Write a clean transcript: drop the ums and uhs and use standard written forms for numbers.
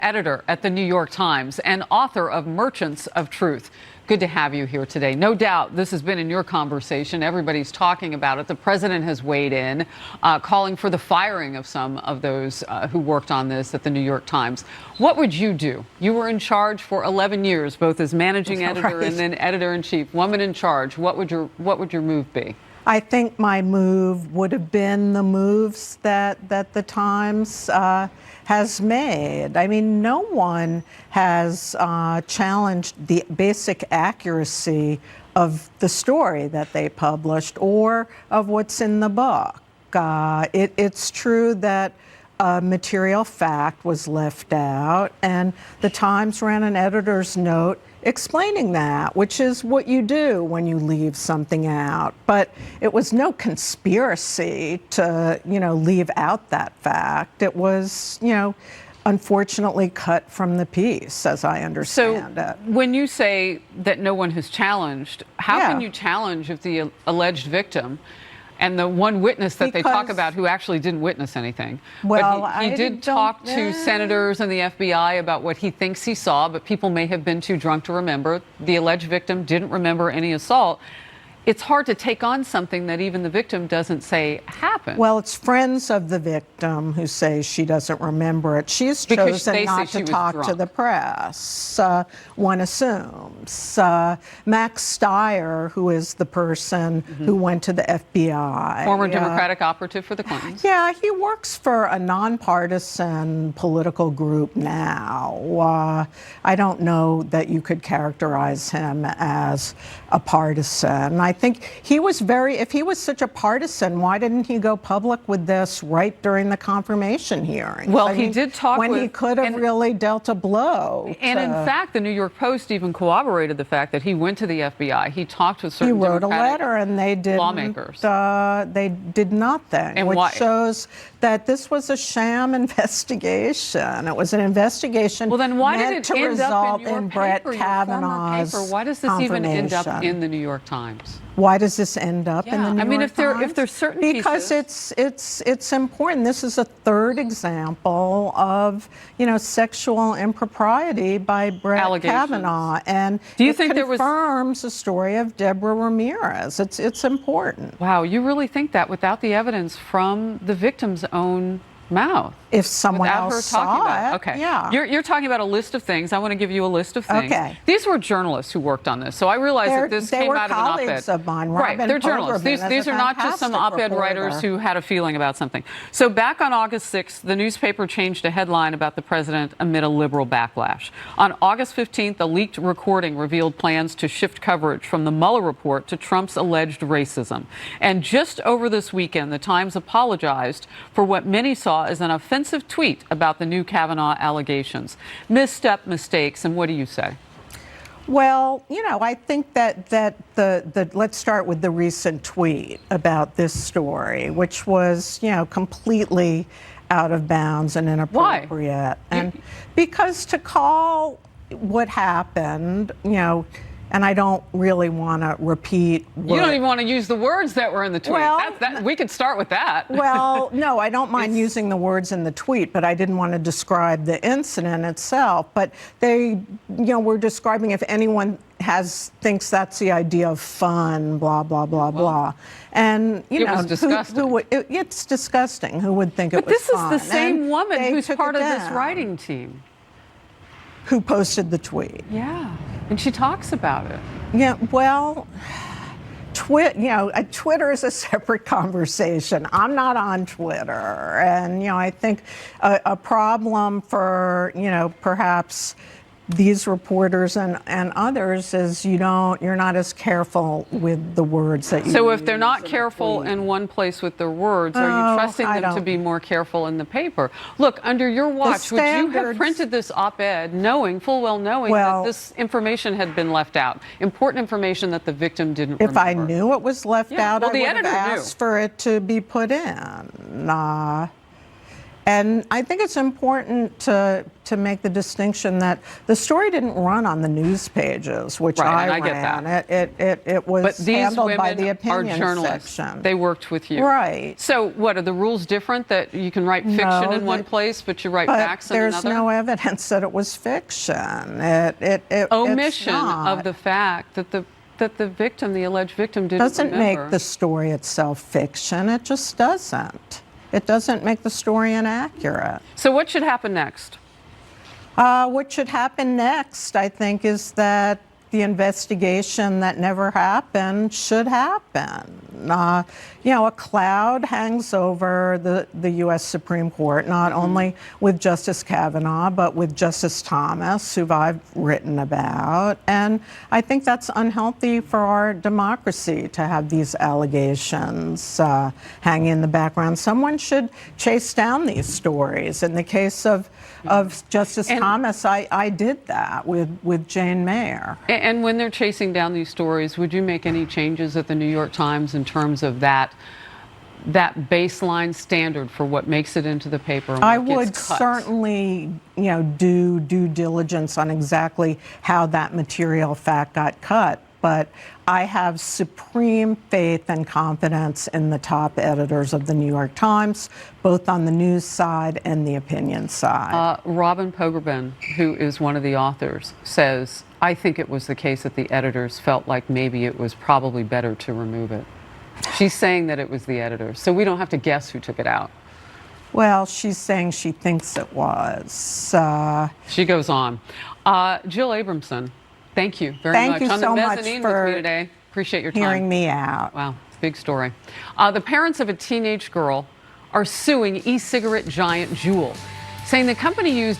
Editor at the New York Times and author of Merchants of Truth. Good to have you here today. No doubt this has been in your conversation. Everybody's talking about it. The president has weighed in, calling for the firing of some of those who worked on this at the New York Times. What would you do? You were in charge for 11 years, both as managing editor and then editor-in-chief. Woman in charge. What would your move be? I think my move would have been the moves that the Times has made. I mean, no one has challenged the basic accuracy of the story that they published or of what's in the book. It's true that material fact was left out, and the Times ran an editor's note explaining that, which is what you do when you leave something out. But it was no conspiracy to, leave out that fact. It was, unfortunately cut from the piece, as I understand it. When you say that no one has challenged, how can you challenge if the alleged victim and the one witness that they talk about who actually didn't witness anything? Well, but he did talk to senators and the FBI about what he thinks he saw, but people may have been too drunk to remember. The alleged victim didn't remember any assault. It's hard to take on something that even the victim doesn't say happened. Well, it's friends of the victim who say she doesn't remember it. She's chosen not to talk to the press, one assumes. Max Stier, who is the person who went to the FBI. Former Democratic operative for the Clintons. Yeah, he works for a nonpartisan political group now. I don't know that you could characterize him as a partisan. I think he was if he was such a partisan, why didn't he go public with this right during the confirmation hearing? Well, he did talk when he could have really dealt a blow. And in fact, the New York Post even corroborated the fact that he went to the FBI. He talked with certain Democratic lawmakers. He wrote a letter, and they didn't. Lawmakers. They did nothing, and which shows that this was a sham investigation. It was an investigation. Well, then why did it to end result up in your in Brett paper, Kavanaugh's paper? Why does this even end up in the New York Times? Why does this end up in the New York Times? if there's certain because pieces. it's important. This is a third example of sexual impropriety by Brett Kavanaugh, and do you think confirms the story of Deborah Ramirez. It's important. Wow, you really think that without the evidence from the victim's own mouth? If someone else saw it. Okay. Yeah. You're talking about a list of things. I want to give you a list of things. Okay. These were journalists who worked on this. So I realize that this came out of an op-ed. They were colleagues of mine. Right, they're journalists. These are not just some op-ed writers who had a feeling about something. So back on August 6th, the newspaper changed a headline about the president amid a liberal backlash. On August 15th, a leaked recording revealed plans to shift coverage from the Mueller report to Trump's alleged racism. And just over this weekend, the Times apologized for what many saw as an offensive tweet about the new Kavanaugh allegations. Misstep, mistakes, and what do you say? Well, I think that let's start with the recent tweet about this story, which was, completely out of bounds and inappropriate. Why? And because to call what happened, and I don't really want to repeat what... You don't even want to use the words that were in the tweet. Well, we could start with that. Well, no, I don't mind using the words in the tweet, but I didn't want to describe the incident itself. But they, were describing if anyone thinks that's the idea of fun, blah, blah, blah, blah. And, it was disgusting. It's disgusting. Who would think it was fun? But this is the same woman who's part of this writing team. Who posted the tweet. Yeah, and she talks about it. Yeah, well, Twitter is a separate conversation. I'm not on Twitter, and I think a problem for perhaps these reporters and others is you're not as careful with the words that you So use if they're not careful in one place with their words, are you trusting them to be more careful in the paper? Look, under your watch, would you have printed this op-ed full well knowing that this information had been left out? Important information that the victim didn't remember. If I knew it was left out, well, I would have asked for it to be put in. And I think it's important to make the distinction that the story didn't run on the news pages, which Right, and I I get ran. that. It was But these handled by women the are opinion journalists. section. They worked with you. Right. So what, are the rules different, that you can write fiction in one place, but you write facts in another? There's no evidence that it was fiction. Omission it's not. of the fact that the victim, the alleged victim, didn't Doesn't remember. make the story itself fiction. It just doesn't. It doesn't make the story inaccurate. So what should happen next? What should happen next, I think, is that the investigation that never happened should happen. A cloud hangs over the U.S. Supreme Court, not only with Justice Kavanaugh, but with Justice Thomas, who I've written about. And I think that's unhealthy for our democracy to have these allegations hang in the background. Someone should chase down these stories. In the case of Justice Thomas, I did that with Jane Mayer. And when they're chasing down these stories, would you make any changes at the New York Times in terms of that baseline standard for what makes it into the paper and what I gets would cut? certainly, do due diligence on exactly how that material fact got cut. But I have supreme faith and confidence in the top editors of the New York Times, both on the news side and the opinion side. Robin Pogrebin, who is one of the authors, says, I think it was the case that the editors felt like maybe it was probably better to remove it. She's saying that it was the editors, so we don't have to guess who took it out. Well, she's saying she thinks it was. She goes on. Jill Abramson, thank you very much. Thank you on so the much mezzanine for with me today. Appreciate your time. hearing me out. Wow, big story. The parents of a teenage girl are suing e-cigarette giant Juul, saying the company used